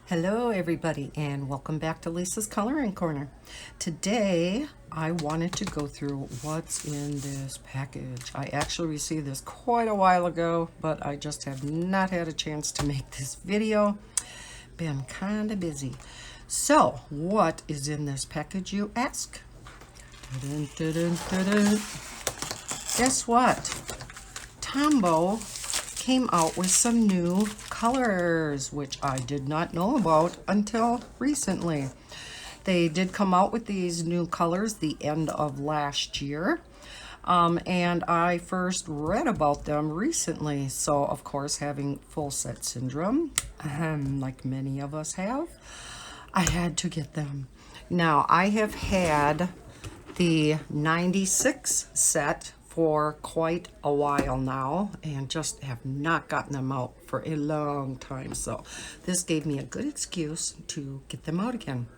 Hello everybody and welcome back to Lisa's Coloring Corner. Today I wanted to go through what's in this package. I actually received this quite a while ago, but I just have not had a chance to make this video. Been kind of busy. So what is in this package, you ask? Dun, dun, dun, dun, dun. Guess what? Tombow came out with some new colors, which I did not know about until recently. They did come out with these new colors the end of last year, and I first read about them recently. So, of course, having full set syndrome, like many of us have, I had to get them. Now, I have had the 96 set for quite a while now and just have not gotten them out for a long time. So this gave me a good excuse to get them out again.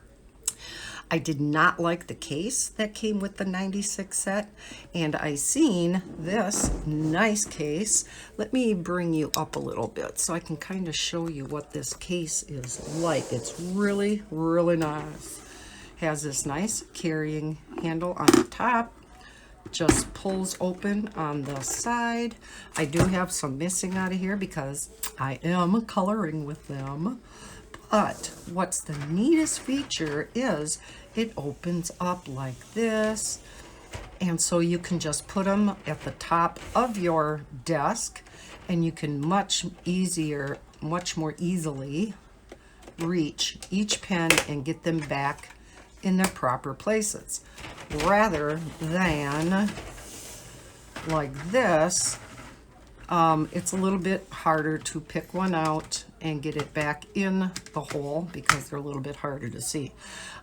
I did not like the case that came with the 96 set, and I seen this nice case. Let me bring you up a little bit so I can kind of show you what this case is like. It's really, really nice. Has this nice carrying handle on the top. Just pulls open on the side. I do have some missing out of here because I am coloring with them. But what's the neatest feature is it opens up like this. And so you can just put them at the top of your desk and you can much more easily reach each pen and get them back in their proper places, rather than like this. It's a little bit harder to pick one out and get it back in the hole because they're a little bit harder to see.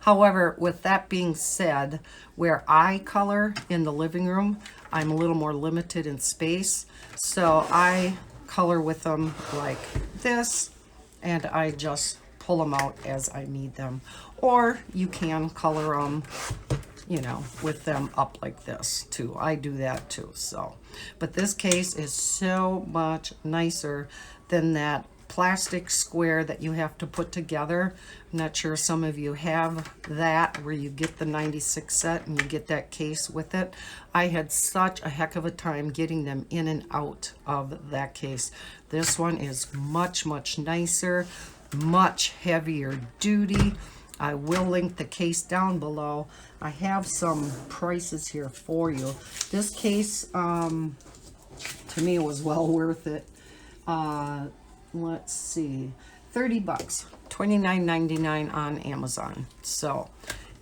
However, with that being said, where I color in the living room, I'm a little more limited in space, so I color with them like this, and I just pull them out as I need them. Or you can color them, you know, with them up like this too. I do that too. So, but this case is so much nicer than that plastic square that you have to put together. I'm not sure some of you have that, where you get the 96 set and you get that case with it. I had such a heck of a time getting them in and out of that case. This one is much, much nicer, much heavier duty. I will link the case down below. I have some prices here for you. This case, to me, was well worth it. Let's see, 30 bucks, $29.99 on Amazon. So,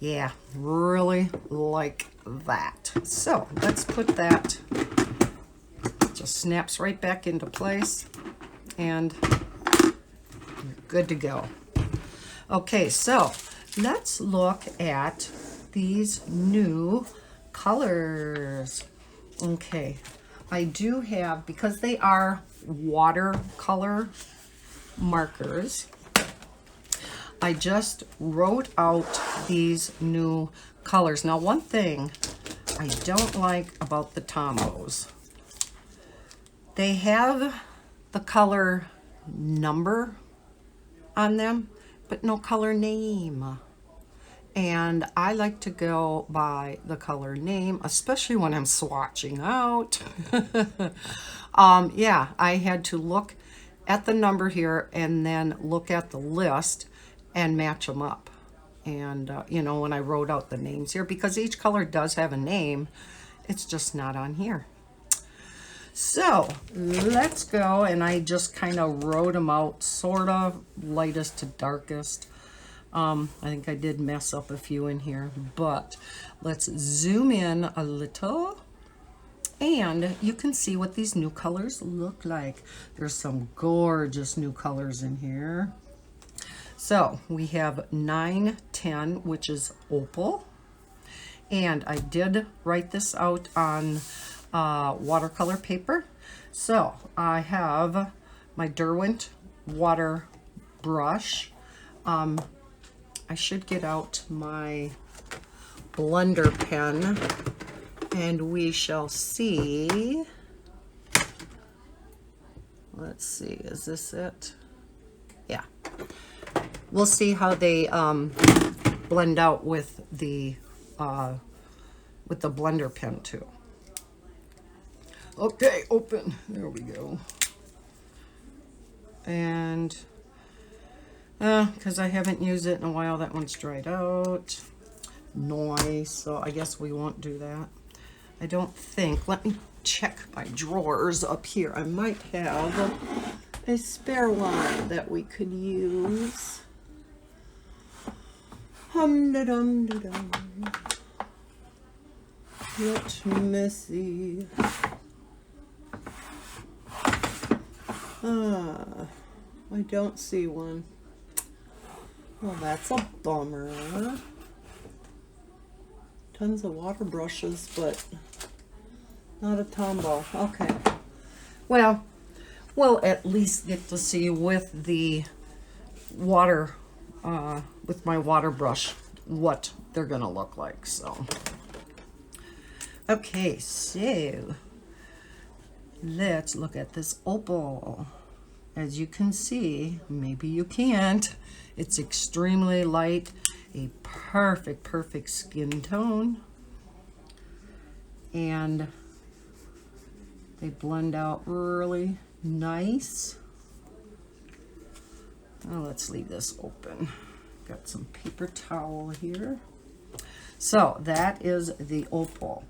yeah, really like that. So, let's put that, just snaps right back into place, and you're good to go. Okay, so let's look at these new colors. Okay, I do have, because they are watercolor markers, I just wrote out these new colors. Now, one thing I don't like about the Tombows, they have the color number on them, but no color name. And I like to go by the color name, especially when I'm swatching out. Yeah, I had to look at the number here and then look at the list and match them up. And, you know, when I wrote out the names here, because each color does have a name, it's just not on here. So let's go, and I just kind of wrote them out sort of lightest to darkest. I think I did mess up a few in here, but let's zoom in a little and you can see what these new colors look like. There's some gorgeous new colors in here. So we have 910, which is opal, and I did write this out on watercolor paper. So I have my Derwent water brush. I should get out my blender pen and we shall see. Let's see, is this it? Yeah. We'll see how they blend out with the blender pen too. Okay, open. There we go. And because I haven't used it in a while, that one's dried out. Nice. So I guess we won't do that. I don't think. Let me check my drawers up here. I might have a spare one that we could use. Hum-da-dum-da-dum. Let me see. I don't see one. Well, that's a bummer. Tons of water brushes, but not a Tombow. Okay. Well, we'll at least get to see with the water, with my water brush, what they're gonna look like. So, okay, so let's look at this opal. As you can see, maybe you can't, it's extremely light, a perfect skin tone, and they blend out really nice. Now let's leave this open. Got some paper towel here. So that is the opal.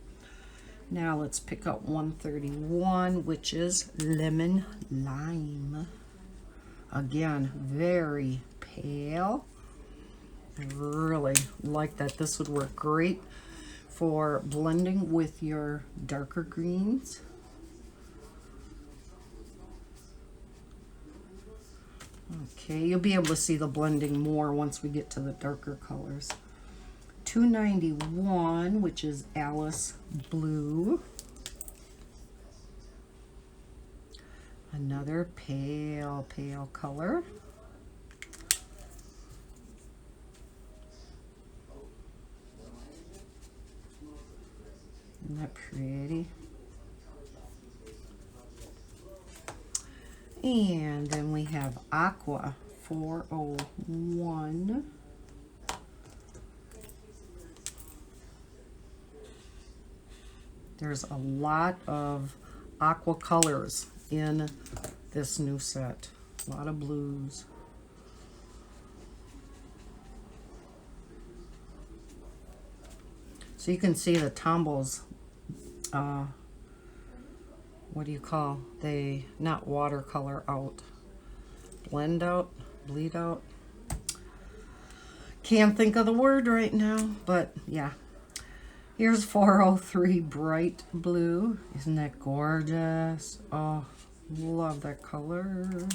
Now let's pick up 131, which is lemon lime. Again, very pale. I really like that. This would work great for blending with your darker greens. Okay, you'll be able to see the blending more once we get to the darker colors. 291, which is Alice Blue. Another pale color. Isn't that pretty? And then we have Aqua 401. There's a lot of aqua colors in this new set. A lot of blues. So you can see the Tombows, what do you call? They, not watercolor out. Blend out, bleed out. Can't think of the word right now, but yeah. Here's 403 Bright Blue. Isn't that gorgeous? Oh, love that color.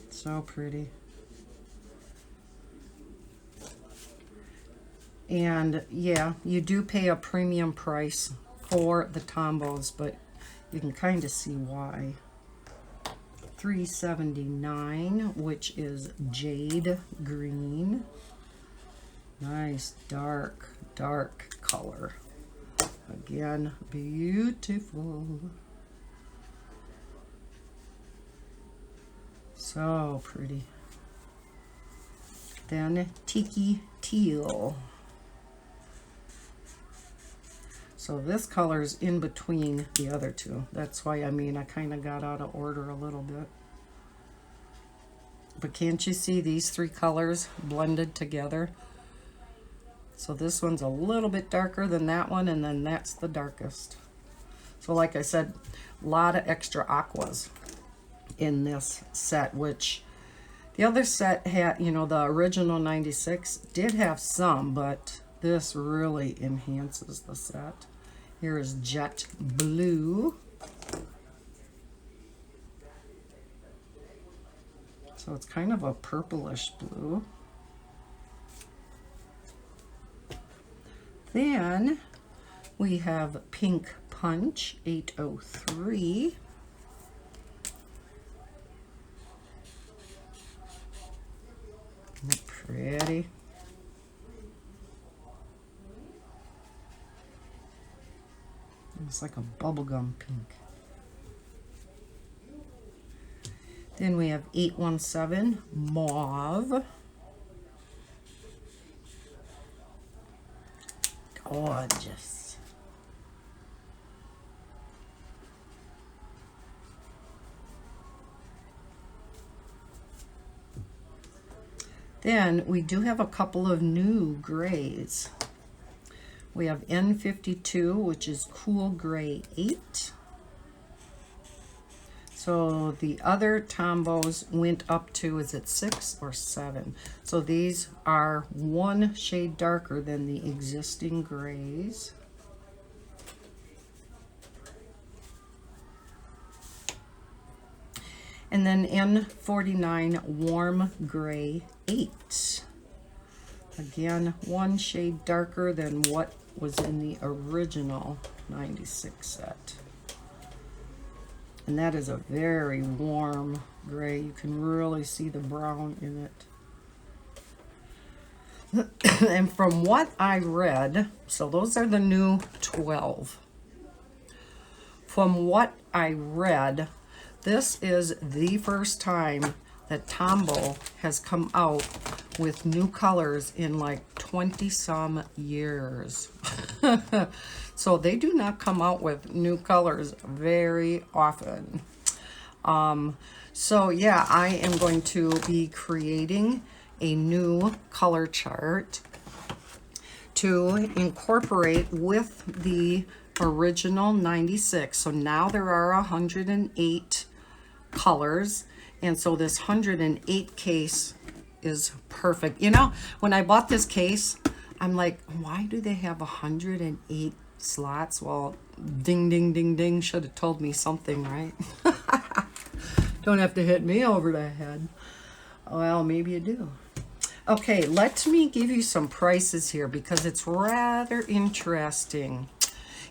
So pretty. And yeah, you do pay a premium price for the Tombows, but you can kind of see why. 379, which is Jade Green. Nice dark color. Again, beautiful. So pretty. Then Tiki Teal. So this color is in between the other two. That's why, I mean, I kind of got out of order a little bit. But can't you see these three colors blended together? So this one's a little bit darker than that one, and then that's the darkest. So like I said, a lot of extra aquas in this set, which the other set had, you know, the original 96 did have some, but this really enhances the set. Here is Jet Blue. So it's kind of a purplish blue. Then we have Pink Punch 803. Isn't that pretty? It's like a bubblegum pink. Then we have 817 Mauve. Gorgeous. Then we do have a couple of new grays. We have N52, which is Cool Gray 8. So the other Tombows went up to, is it 6 or 7? So these are one shade darker than the existing grays. And then N49 Warm Gray 8. Again, one shade darker than what was in the original 96 set. And that is a very warm gray. You can really see the brown in it. And from what I read, so those are the new 12. From what I read, this is the first time that Tombow has come out with new colors in like 20-some years. So they do not come out with new colors very often. So yeah, I am going to be creating a new color chart to incorporate with the original 96. So now there are 108 colors, and so this 108 case is perfect. You know, when I bought this case, I'm like, why do they have 108 slots? Well, ding, ding, ding, ding, should have told me something, right? Don't have to hit me over the head. Well, maybe you do. Okay, let me give you some prices here because it's rather interesting.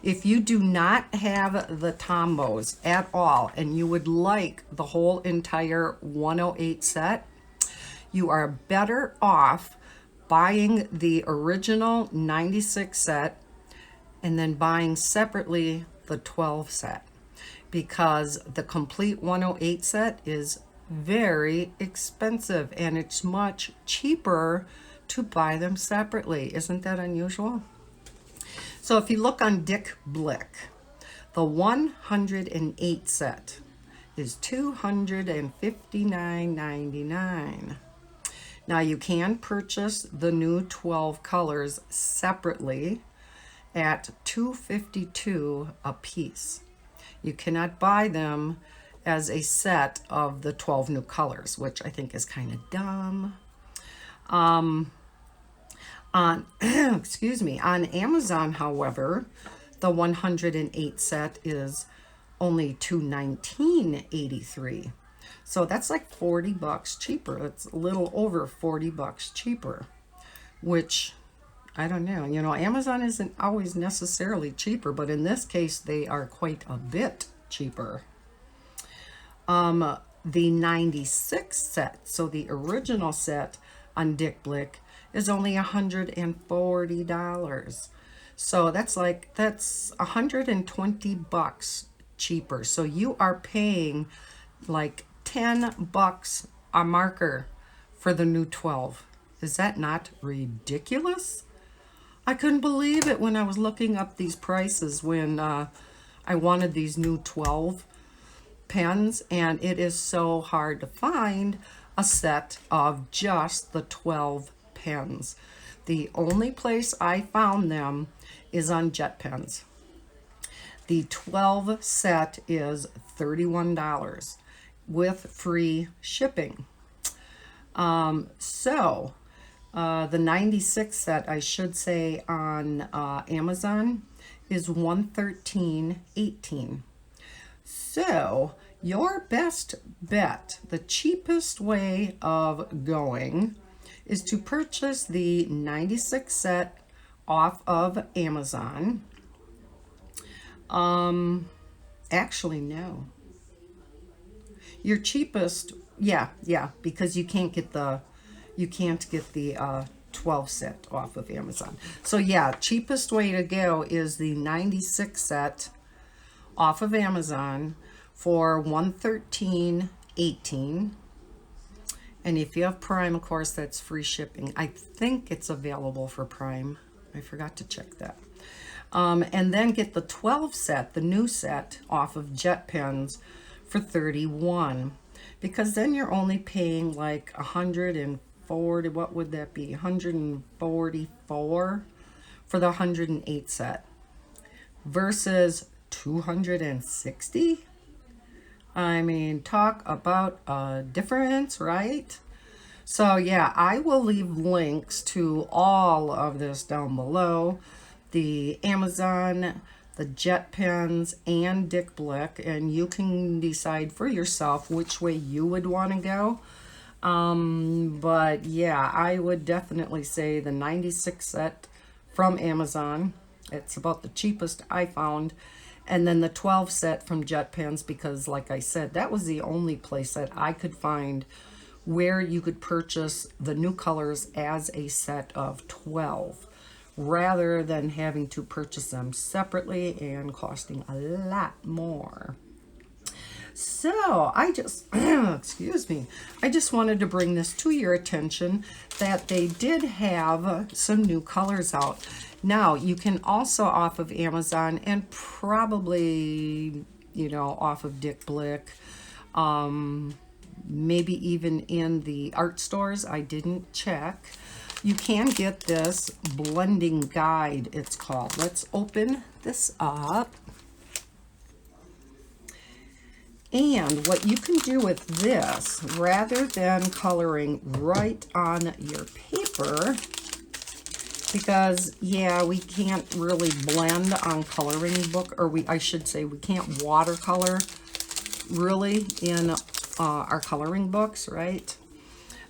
If you do not have the Tombows at all and you would like the whole entire 108 set, you are better off buying the original 96 set and then buying separately the 12 set, because the complete 108 set is very expensive and it's much cheaper to buy them separately. Isn't that unusual? So if you look on Blick, the 108 set is $259.99. Now you can purchase the new 12 colors separately at $252 a piece. You cannot buy them as a set of the 12 new colors, which I think is kind of dumb. Excuse me, on Amazon, however, the 108 set is only $219.83. So that's like 40 bucks cheaper. It's a little over 40 bucks cheaper, which I don't know. You know, Amazon isn't always necessarily cheaper, but in this case, they are quite a bit cheaper. The 96 set, so the original set on Blick is only $140. So that's 120 bucks cheaper. So you are paying like 10 bucks a marker for the new 12. Is that not ridiculous? I couldn't believe it when I was looking up these prices when I wanted these new 12 pens, and it is so hard to find a set of just the 12 pens. The only place I found them is on Jet Pens. The 12 set is $31 with free shipping. The 96 set, I should say, on Amazon is $113.18. So your best bet, the cheapest way of going, is to purchase the 96 set off of Amazon. Actually, no. Your cheapest, yeah, because you can't get the 12 set off of Amazon. So yeah, cheapest way to go is the 96 set off of Amazon for $113.18. $18. And if you have Prime, of course, that's free shipping. I think it's available for Prime. I forgot to check that. And then get the 12 set, the new set, off of Jet Pens for $31. Because then you're only paying like 140, what would that be? 144 for the 108 set versus 260. I mean, talk about a difference, right? So yeah, I will leave links to all of this down below. The Amazon, the Jet Pens, and Dick Blick, and you can decide for yourself which way you would want to go. But yeah, I would definitely say the 96 set from Amazon. It's about the cheapest I found. And then the 12 set from Jet Pens, because like I said, that was the only place that I could find where you could purchase the new colors as a set of 12, rather than having to purchase them separately and costing a lot more. So I just, excuse me, I just wanted to bring this to your attention that they did have some new colors out. Now, you can also off of Amazon and probably, you know, off of Dick Blick, maybe even in the art stores. I didn't check. You can get this blending guide, it's called. Let's open this up. And what you can do with this, rather than coloring right on your paper, because yeah, we can't really blend on coloring book, or I should say we can't watercolor really in our coloring books, right?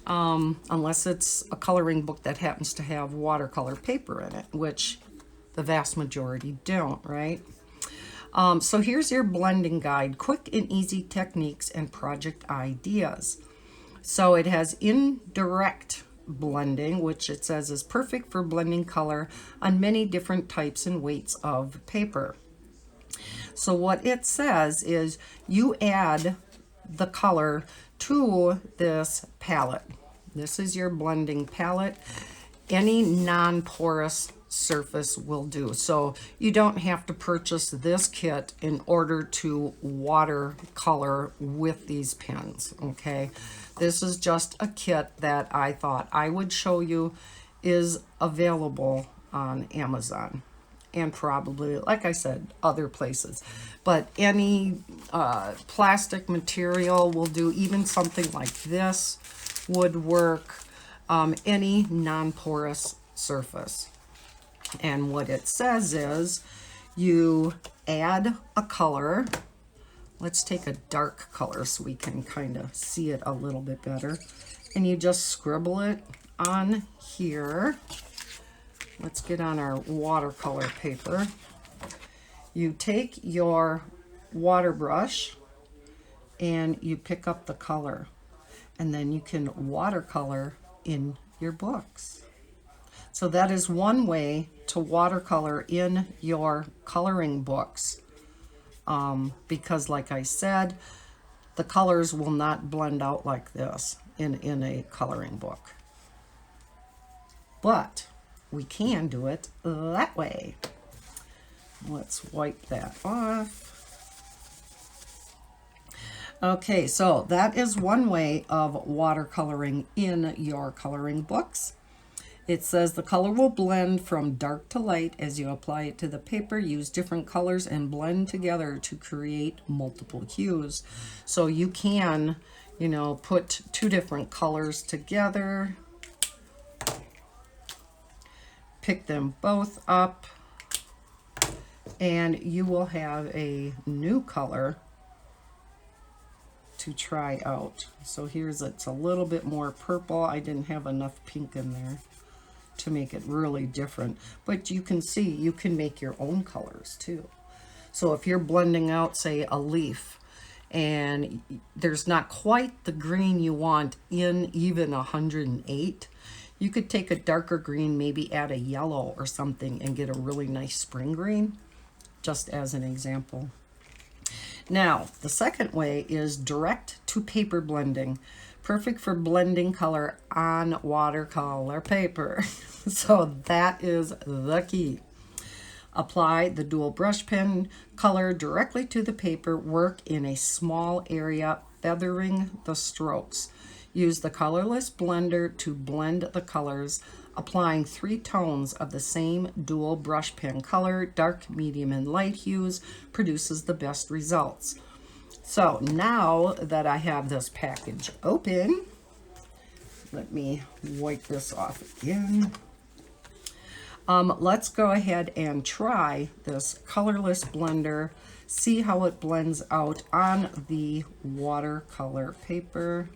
Unless it's a coloring book that happens to have watercolor paper in it, which the vast majority don't, right? So here's your blending guide, quick and easy techniques and project ideas. So it has indirect blending, which it says is perfect for blending color on many different types and weights of paper. So what it says is you add the color to this palette. This is your blending palette. Any non-porous surface will do. So you don't have to purchase this kit in order to watercolor with these pens, okay? This is just a kit that I thought I would show you is available on Amazon and probably, like I said, other places. But any plastic material will do. Even something like this would work. Any non-porous surface. And what it says is you add a color. Let's take a dark color so we can kind of see it a little bit better. And you just scribble it on here. Let's get on our watercolor paper. You take your water brush and you pick up the color. And then you can watercolor in your books. So that is one way to watercolor in your coloring books. Because like I said, the colors will not blend out like this in a coloring book. But we can do it that way. Let's wipe that off. Okay, so that is one way of watercoloring in your coloring books. It says the color will blend from dark to light as you apply it to the paper. Use different colors and blend together to create multiple hues. So you can, you know, put two different colors together, pick them both up, and you will have a new color to try out. So here's, it's a little bit more purple. I didn't have enough pink in there to make it really different, but you can see you can make your own colors too. So if you're blending out, say, a leaf and there's not quite the green you want in even 108, you could take a darker green, maybe add a yellow or something and get a really nice spring green, just as an example. Now, the second way is direct to paper blending. Perfect for blending color on watercolor paper. So that is the key. Apply the dual brush pen color directly to the paper. Work in a small area, feathering the strokes. Use the colorless blender to blend the colors, applying 3 tones of the same dual brush pen color. Dark, medium, and light hues produces the best results. So now that I have this package open, let me wipe this off again. Let's go ahead and try this colorless blender, see how it blends out on the watercolor paper.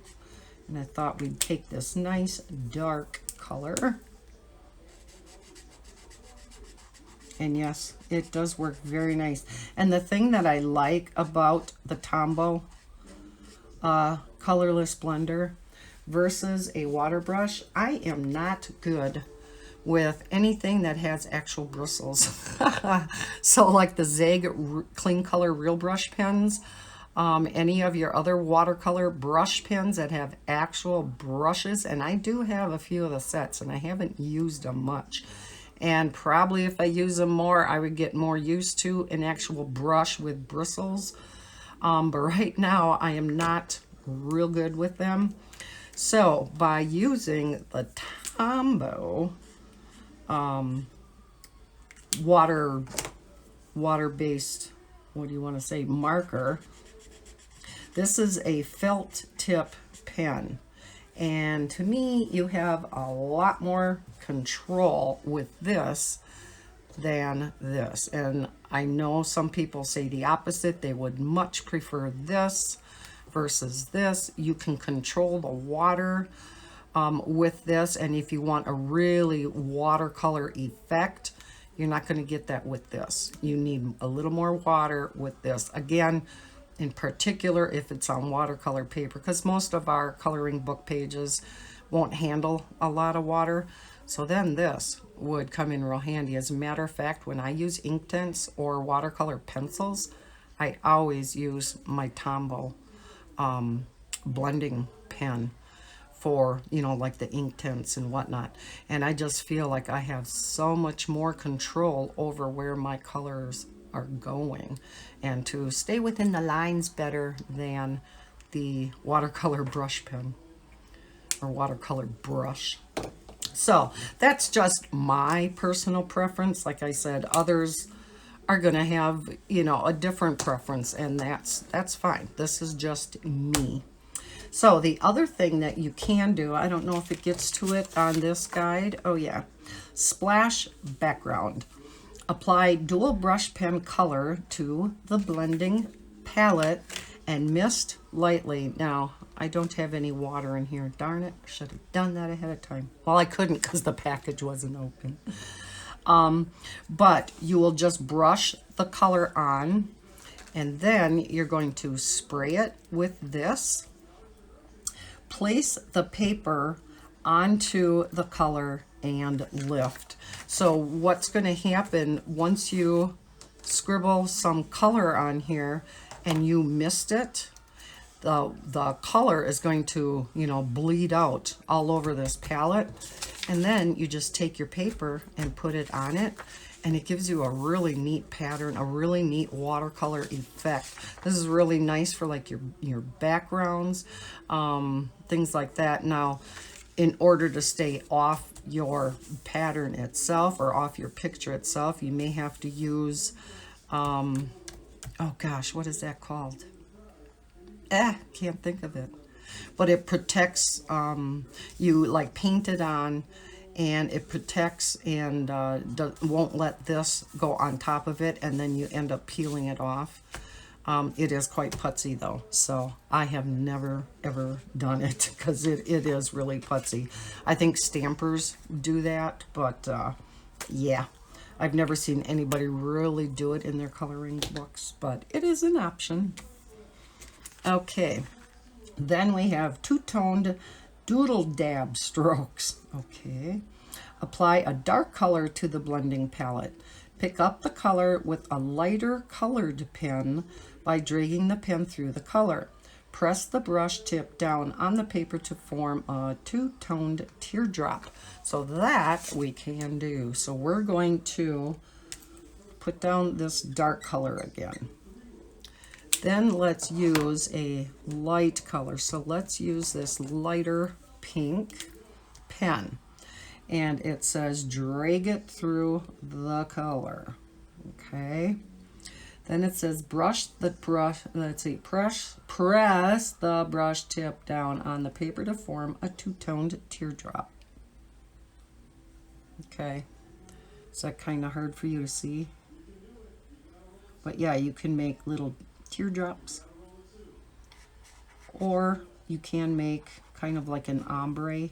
And I thought we'd take this nice dark color. And yes, it does work very nice. And the thing that I like about the Tombow colorless blender versus a water brush, I am not good with anything that has actual bristles. So like the Zeg Clean Color Real Brush pens, any of your other watercolor brush pens that have actual brushes, and I do have a few of the sets and I haven't used them much. And probably if I use them more, I would get more used to an actual brush with bristles. But right now I am not real good with them. So by using the Tombow water-based, what do you want to say, marker. This is a felt tip pen. And to me, you have a lot more control with this than this. And I know some people say the opposite. They would much prefer this versus this. You can control the water with this, and if you want a really watercolor effect, you're not going to get that with this. You need a little more water with this. Again, in particular, if it's on watercolor paper, because most of our coloring book pages won't handle a lot of water. So then this would come in real handy. As a matter of fact, when I use ink tints or watercolor pencils, I always use my Tombow blending pen for, you know, like the ink tints and whatnot. And I just feel like I have so much more control over where my colors are going and to stay within the lines better than the watercolor brush pen or watercolor brush. So that's just my personal preference. Like I said, others are going to have, you know, a different preference, and that's fine. This is just me. So the other thing that you can do, I don't know if it gets to it on this guide. Oh yeah, splash background. Apply dual brush pen color to the blending palette and mist lightly. Now, I don't have any water in here. Darn it, should have done that ahead of time. Well, I couldn't because the package wasn't open. But you will just brush the color on, and then you're going to spray it with this. Place the paper onto the color and lift. So what's going to happen once you scribble some color on here and you mist it, the color is going to, you know, bleed out all over this palette. And then you just take your paper and put it on it, and it gives you a really neat pattern, a really neat watercolor effect. This is really nice for like your backgrounds, things like that. Now, in order to stay off your pattern itself or off your picture itself, you may have to use, oh gosh, what is that called? Can't think of it. But it protects, you like paint it on, and it protects and won't let this go on top of it, and then you end up peeling it off. It is quite putsy though, so I have never ever done it because it is really putsy. I think stampers do that, but yeah, I've never seen anybody really do it in their coloring books, but it is an option. Okay, then we have two-toned doodle dab strokes. Okay, apply a dark color to the blending palette. Pick up the color with a lighter colored pen. by dragging the pen through the color. Press the brush tip down on the paper to form a two-toned teardrop. So that we can do. So we're going to put down this dark color again. Then let's use a light color. So let's use this lighter pink pen. And it says drag it through the color. Okay. Then it says press the brush tip down on the paper to form a two-toned teardrop. Okay. Is that kind of hard for you to see? But yeah, you can make little teardrops. Or you can make kind of like an ombre,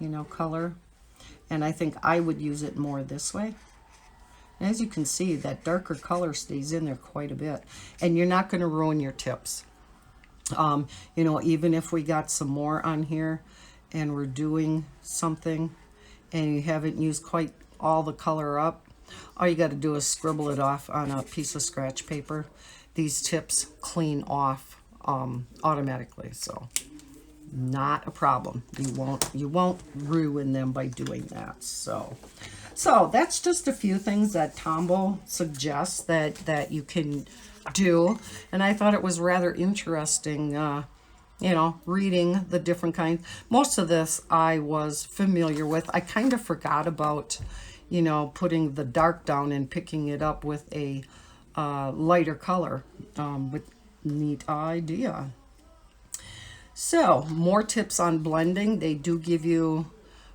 you know, color. And I think I would use it more this way. As you can see, that darker color stays in there quite a bit. And you're not going to ruin your tips. You know, even if we got some more on here and we're doing something and you haven't used quite all the color up, all you got to do is scribble it off on a piece of scratch paper. These tips clean off automatically, so not a problem. You won't ruin them by doing that. So that's just a few things that Tombow suggests that you can do. And I thought it was rather interesting, you know, reading the different kinds. Most of this I was familiar with. I kind of forgot about, you know, putting the dark down and picking it up with a lighter color. With neat idea. So more tips on blending. They do give you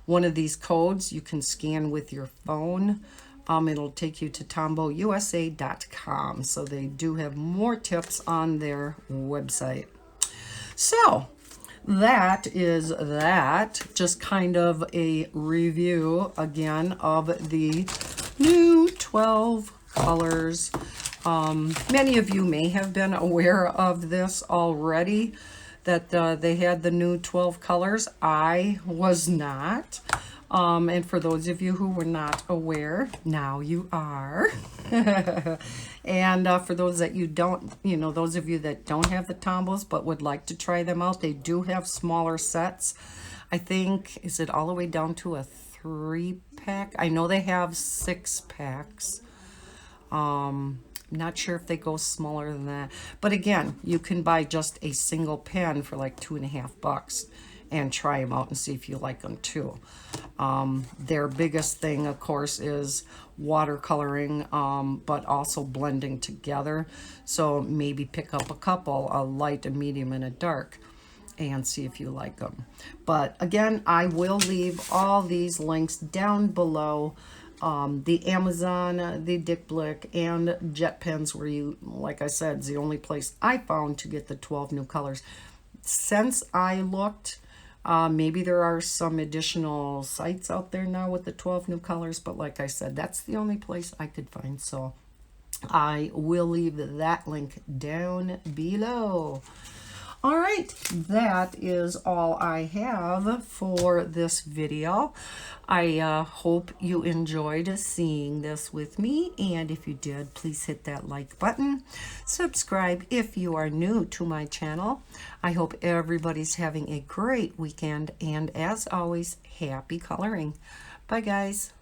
one of these codes you can scan with your phone. It'll take you to tombowusa.com. So they do have more tips on their website. So that is that. Just kind of a review again of the new 12 colors. Many of you may have been aware of this already, that they had the new 12 colors. I was not. And for those of you who were not aware, now you are. And for those that you don't, you know, those of you that don't have the Tombows but would like to try them out, they do have smaller sets. I think, is it all the way down to a 3-pack? I know they have 6-packs. Not sure if they go smaller than that. But again, you can buy just a single pen for like $2.50 and try them out and see if you like them too. Their biggest thing, of course, is watercoloring, but also blending together. So maybe pick up a couple, a light, a medium, and a dark, and see if you like them. But again, I will leave all these links down below. The Amazon, the Blick, and Jet Pens, where you, like I said, is the only place I found to get the 12 new colors. Since I looked, maybe there are some additional sites out there now with the 12 new colors, but like I said, that's the only place I could find. So I will leave that link down below. All right, that is all I have for this video. I hope you enjoyed seeing this with me, and if you did, please hit that like button. Subscribe if you are new to my channel. I hope everybody's having a great weekend, and as always, happy coloring. Bye, guys.